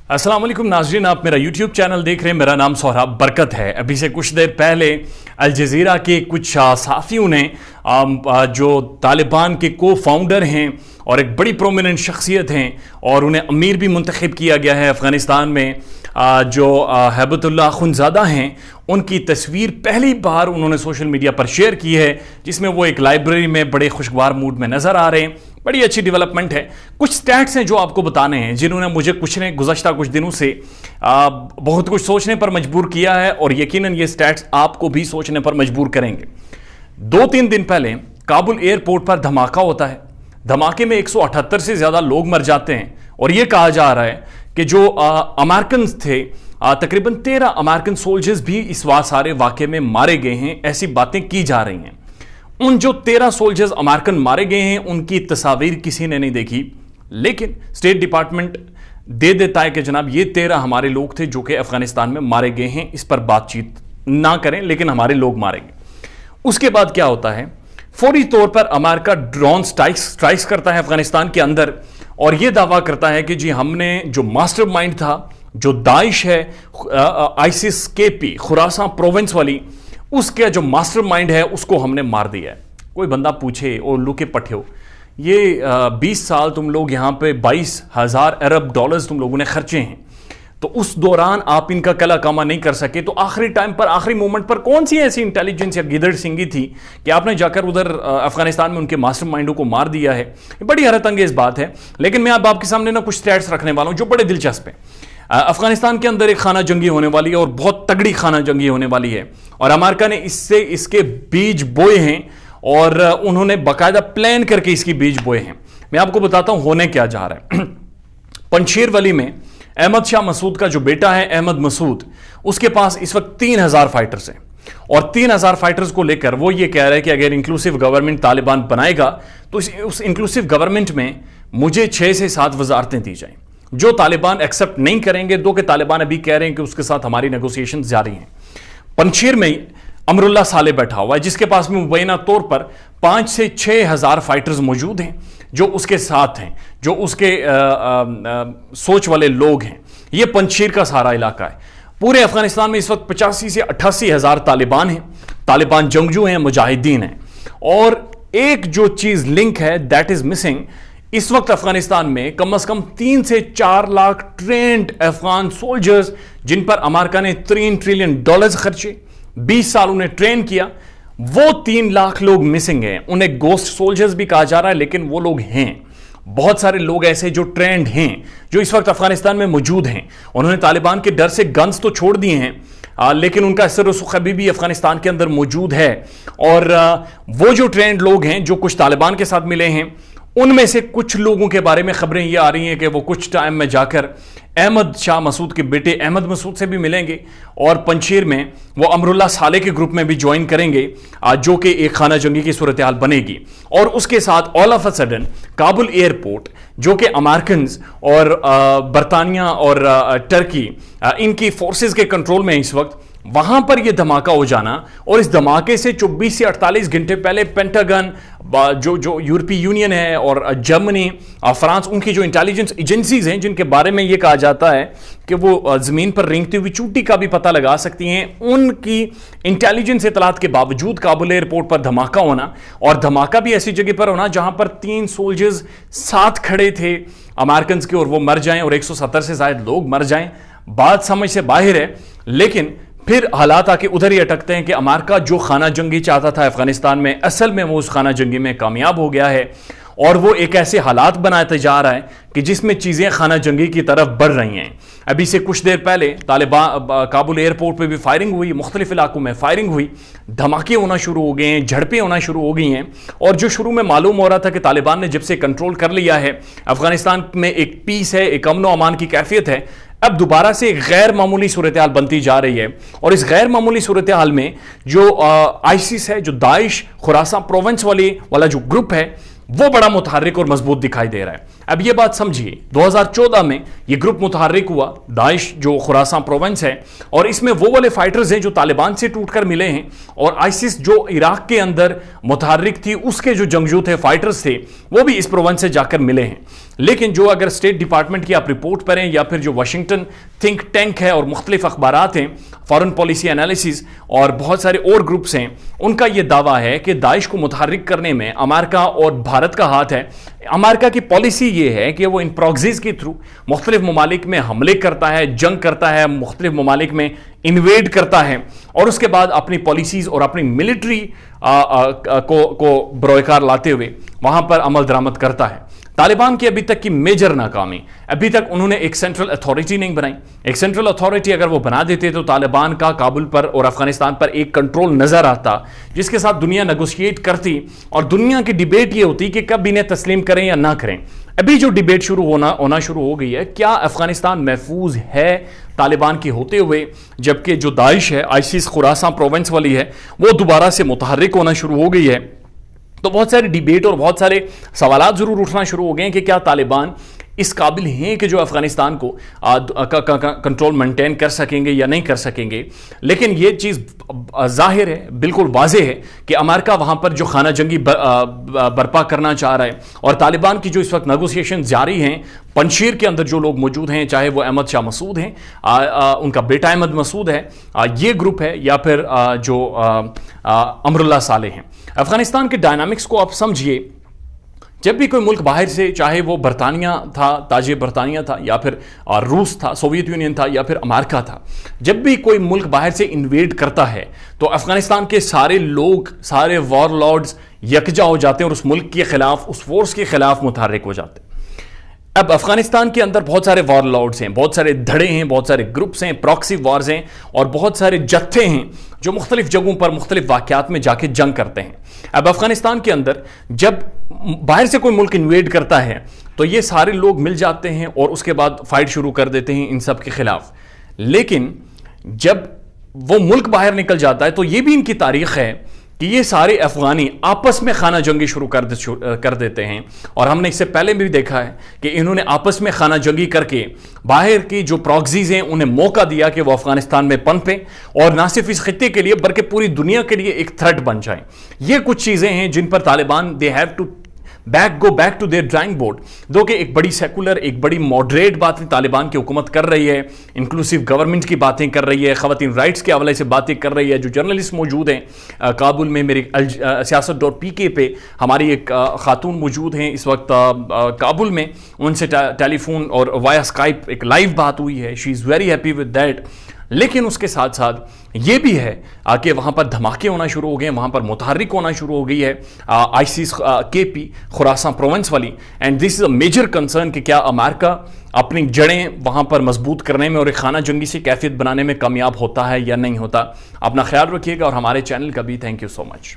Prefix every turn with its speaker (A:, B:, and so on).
A: अस्सलाम वालेकुम नाज़रीन, आप मेरा यूट्यूब चैनल देख रहे हैं। मेरा नाम सोहराब बरकत है। अभी से कुछ देर पहले अल जज़ीरा के कुछ सहाफ़ियों ने जो तालिबान के को फाउंडर हैं और एक बड़ी प्रोमिनेंट शख्सियत हैं और उन्हें अमीर भी मुंतखब किया गया है अफ़गानिस्तान में, जो हैबतुल्लाह अख़ुंज़ादा हैं, उनकी तस्वीर पहली बार उन्होंने सोशल मीडिया पर शेयर की है, जिसमें वो एक लाइब्रेरी में बड़े खुशगवार मूड में नज़र आ रहे हैं। बड़ी अच्छी डेवलपमेंट है। कुछ स्टैट्स हैं जो आपको बताने हैं, जिन्होंने मुझे गुज़श्ता कुछ दिनों से बहुत कुछ सोचने पर मजबूर किया है और यकीनन ये स्टैट्स आपको भी सोचने पर मजबूर करेंगे। 2-3 दिन पहले काबुल एयरपोर्ट पर धमाका होता है। धमाके में 178 से ज़्यादा लोग मर जाते हैं और ये कहा जा रहा है कि जो अमेरिकन थे, तकरीबन 13 अमेरिकन सोल्जर्स भी इस सारे वाक़े में मारे गए हैं, ऐसी बातें की जा रही हैं। उन जो 13 सोल्जर्स अमेरिकन मारे गए हैं उनकी तस्वीर किसी ने नहीं देखी, लेकिन स्टेट डिपार्टमेंट दे देता है कि जनाब ये 13 हमारे लोग थे जो कि अफगानिस्तान में मारे गए हैं, इस पर बातचीत ना करें लेकिन हमारे लोग मारे गए। उसके बाद क्या होता है, फौरी तौर पर अमेरिका ड्रोन स्ट्राइक्स करता है अफगानिस्तान के अंदर और यह दावा करता है कि जी हमने जो मास्टरमाइंड था, जो दाइश है, आईसिस केपी खुरासान प्रोविंस वाली, उसका जो मास्टरमाइंड है उसको हमने मार दिया है। कोई बंदा पूछे ओ लू के पठ्यो, ये 20 साल तुम लोग यहाँ पे 22,000 अरब डॉलर्स तुम लोगों ने खर्चे हैं, तो उस दौरान आप इनका कला कामा नहीं कर सके, तो आखिरी टाइम पर, आखिरी मोमेंट पर कौन सी ऐसी इंटेलिजेंस या गिदड़ सिंगी थी कि आपने जाकर उधर अफगानिस्तान में उनके मास्टरमाइंडों को मार दिया है। ये बड़ी हैरत अंगेज बात है। लेकिन मैं अब आपके सामने ना कुछ स्टैट्स रखने वाला हूँ जो बड़े दिलचस्प हैं। अफगानिस्तान के अंदर एक खाना जंगी होने वाली है और बहुत तगड़ी खाना जंगी होने वाली है और अमेरिका ने इसके बीज बोए हैं और उन्होंने बाकायदा प्लान करके इसकी बीज बोए हैं। मैं आपको बताता हूं होने क्या जा रहा है। पंशेर वली में अहमद शाह मसूद का जो बेटा है अहमद मसूद, उसके पास इस वक्त 3,000 फाइटर्स हैं और 3,000 फाइटर्स को लेकर वो ये कह रहा है कि अगर इंक्लूसिव गवर्नमेंट तालिबान बनाएगा तो उस इंक्लूसिव गवर्नमेंट में मुझे 6 से 7 वजारतें दी जाएं। जो तालिबान एक्सेप्ट नहीं करेंगे, दो के तालिबान अभी कह रहे हैं कि उसके साथ हमारी नेगोशिएशन जारी हैं। पंशेर में अमरुल्ला साले बैठा हुआ है जिसके पास में मुबैना तौर पर 5 से 6 हज़ार फाइटर्स मौजूद हैं जो उसके साथ हैं, जो उसके सोच वाले लोग हैं। ये पंशेर का सारा इलाका है। पूरे अफगानिस्तान में इस वक्त 85 से 88 हज़ार तालिबान हैं। तालिबान जंगजू हैं, मुजाहिदीन हैं। और एक जो चीज लिंक है दैट इज मिसिंग, इस वक्त अफगानिस्तान में कम से कम 3 से 4 लाख ट्रेंड अफगान सोल्जर्स, जिन पर अमेरिका ने $3 ट्रिलियन खर्चे, 20 साल उन्हें ट्रेन किया, वो 3 लाख लोग मिसिंग हैं। उन्हें गोस्ट सोल्जर्स भी कहा जा रहा है, लेकिन वो लोग हैं। बहुत सारे लोग ऐसे जो ट्रेंड हैं, जो इस वक्त अफगानिस्तान में मौजूद हैं। उन्होंने तालिबान के डर से गन्स तो छोड़ दिए हैं, लेकिन उनका असर रसूख अभी भी अफगानिस्तान के अंदर मौजूद है। और वो जो ट्रेंड लोग हैं जो कुछ तालिबान के साथ मिले हैं, उनमें से कुछ लोगों के बारे में खबरें ये आ रही हैं कि वो कुछ टाइम में जाकर अहमद शाह मसूद के बेटे अहमद मसूद से भी मिलेंगे और पंशेर में वो अमरुल्ला साले के ग्रुप में भी ज्वाइन करेंगे, जो कि एक खाना जंगी की सूरत हाल बनेगी। और उसके साथ all of a sudden Kabul airport, जो कि अमेरिकन और बरतानिया और टर्की इनकी फोर्सेस के कंट्रोल में इस वक्त, वहां पर यह धमाका हो जाना और इस धमाके से 24 से 48 घंटे पहले पेंटागन, जो यूरोपीय यूनियन है और जर्मनी, फ्रांस, उनकी जो इंटेलिजेंस एजेंसीज हैं जिनके बारे में यह कहा जाता है कि वो जमीन पर रेंगती हुई चूटी का भी पता लगा सकती हैं, उनकी इंटेलिजेंस इतलात के बावजूद काबुल एयरपोर्ट पर धमाका होना, और धमाका भी ऐसी जगह पर होना जहां पर 3 सोल्जर्स साथ खड़े थे अमेरिकन के और वो मर जाएं और 170 से ज्यादा लोग मर जाएं। बात समझ से बाहर है। लेकिन फिर हालात आके उधर ही अटकते हैं कि अमेरिका जो खाना जंगी चाहता था अफगानिस्तान में, असल में वो उस खाना जंगी में कामयाब हो गया है और वो एक ऐसे हालात बनाते जा रहा है कि जिसमें चीज़ें खाना जंगी की तरफ बढ़ रही हैं। अभी से कुछ देर पहले काबुल एयरपोर्ट पे भी फायरिंग हुई, मुख्तलिफ इलाकों में फायरिंग हुई, धमाके होना शुरू हो गए हैं, झड़पें होना शुरू हो गई हैं। और जो शुरू में मालूम हो रहा था कि तालिबान ने जब से कंट्रोल कर लिया है अफगानिस्तान में, एक पीस है, एक अमन व अमान की कैफियत है, अब दोबारा से एक गैर मामूली सूरत हाल बनती जा रही है। और इस गैर मामूली सूरत हाल में जो आईसिस है, जो दाइश खुरासान प्रोविंस वाला जो ग्रुप है, वो बड़ा मुतहर्रिक और मजबूत दिखाई दे रहा है। अब ये बात समझिए, 2014 में ये ग्रुप मुतहर्रिक हुआ, दाइश जो खुरासान प्रोविंस है, और इसमें वो वाले फाइटर्स हैं जो तालिबान से टूटकर मिले हैं, और आइसिस जो इराक के अंदर मुतहर्रिक थी उसके जो जंगजू थे, फाइटर्स थे, वो भी इस प्रोविंस से जाकर मिले हैं। लेकिन जो अगर स्टेट डिपार्टमेंट की आप रिपोर्ट पढ़ें या फिर जो वाशिंगटन थिंक टैंक है और मुख्तलिफ अखबारात हैं, फॉरेन पॉलिसी एनालिसिस और बहुत सारे और ग्रुप्स हैं, उनका यह दावा है कि दाइश को मुतहर्रिक करने में अमेरिका और भारत का हाथ है। अमेरिका की पॉलिसी यह है कि वो इन प्रॉक्सीज के थ्रू मुख्तलिफ ममालिक में हमले करता है, जंग करता है, मुख्तलिफ ममालिक में इन्वेड करता है, और उसके बाद अपनी पॉलिसीज और अपनी मिलिट्री को बरोकार लाते हुए वहां पर अमल दरामद करता है। तालिबान की अभी तक की मेजर नाकामी, अभी तक उन्होंने एक सेंट्रल अथॉरिटी नहीं बनाई। एक सेंट्रल अथॉरिटी अगर वो बना देते तो तालिबान का काबुल पर और अफगानिस्तान पर एक कंट्रोल नजर आता, जिसके साथ दुनिया नेगोशिएट करती और दुनिया की डिबेट ये होती कि कब इन्हें तस्लीम करें या ना करें। अभी जो डिबेट होना शुरू हो गई है, क्या अफगानिस्तान महफूज है तालिबान की होते हुए, जबकि जो दाइश है, आइसिस खुरासान प्रोविंस वाली है, वो दोबारा से मुतहर्रिक होना शुरू हो गई है। तो बहुत सारे डिबेट और बहुत सारे सवालात जरूर उठना शुरू हो गए हैं कि क्या तालिबान इस काबिल हैं कि जो अफगानिस्तान को कंट्रोल मेंटेन कर सकेंगे या नहीं कर सकेंगे। लेकिन यह चीज़ जाहिर है, बिल्कुल वाज़ेह है कि अमेरिका वहाँ पर जो खाना जंगी बर्पा करना चाह रहा है, और तालिबान की जो इस वक्त नेगोशिएशन जारी हैं, पंशीर के अंदर जो लोग मौजूद हैं, चाहे वो अहमद शाह मसूद हैं, उनका बेटा अहमद मसूद है, ये ग्रुप है, या फिर जो अमरुल्लाह साले हैं। अफगानिस्तान के डायनामिक्स को आप समझिए। जब भी कोई मुल्क बाहर से, चाहे वो बरतानिया था, ताजे बरतानिया था, या फिर रूस था, सोवियत यूनियन था, या फिर अमेरिका था, जब भी कोई मुल्क बाहर से इन्वेड करता है तो अफगानिस्तान के सारे लोग, सारे वॉरलॉर्ड्स यकजा हो जाते हैं और उस मुल्क के खिलाफ, उस फोर्स के खिलाफ मुतहर्रिक हो जाते हैं। अब अफगानिस्तान के अंदर बहुत सारे वॉरलॉर्ड्स हैं, बहुत सारे धड़े हैं, बहुत सारे ग्रुप्स हैं, प्रॉक्सी वॉर्स हैं, और बहुत सारे जत्थे हैं जो मुख्तलिफ जगहों पर मुख्तलिफ वाक़यात में जाके जंग करते हैं। अब अफगानिस्तान के अंदर जब बाहर से कोई मुल्क इन्वेड करता है तो ये सारे लोग मिल जाते हैं और उसके बाद फाइट शुरू कर देते हैं इन सब के खिलाफ। लेकिन जब वो मुल्क बाहर निकल जाता है तो ये भी इनकी तारीख है कि ये सारे अफगानी आपस में खाना जंगी शुरू कर देते हैं, और हमने इससे पहले भी देखा है कि इन्होंने आपस में खाना जंगी करके बाहर की जो प्रॉक्सीज हैं उन्हें मौका दिया कि वो अफगानिस्तान में पनपें, और ना सिर्फ इस खित्ते के लिए बल्कि पूरी दुनिया के लिए एक थ्रेट बन जाए। ये कुछ चीज़ें हैं जिन पर Taliban they have to go back to their drawing board. दो कि एक बड़ी सेकुलर, एक बड़ी मॉडरेट बातें तालिबान की हुकूमत कर रही है, इंक्लूसिव गवर्नमेंट की बातें कर रही है, ख़वातीन राइट्स के हवाले से बातें कर रही है। जो जर्नलिस्ट मौजूद हैं काबुल में, मेरे siyaasat.pk पे हमारी एक खातून मौजूद हैं इस वक्त काबुल में, उनसे टेलीफोन और वाया स्काइप एक लाइव बात हुई है। She is very happy with that. लेकिन उसके साथ साथ ये भी है कि वहाँ पर धमाके होना शुरू हो गए, वहाँ पर मुतहर्रिक होना शुरू हो गई है आइसिस केपी खुरासान प्रोविंस वाली। And this is a major concern कि क्या अमेरिका अपनी जड़ें वहाँ पर मजबूत करने में और एक खाना जंगी से कैफियत बनाने में कामयाब होता है या नहीं होता। अपना ख्याल रखिएगा और हमारे चैनल का भी थैंक यू सो मच।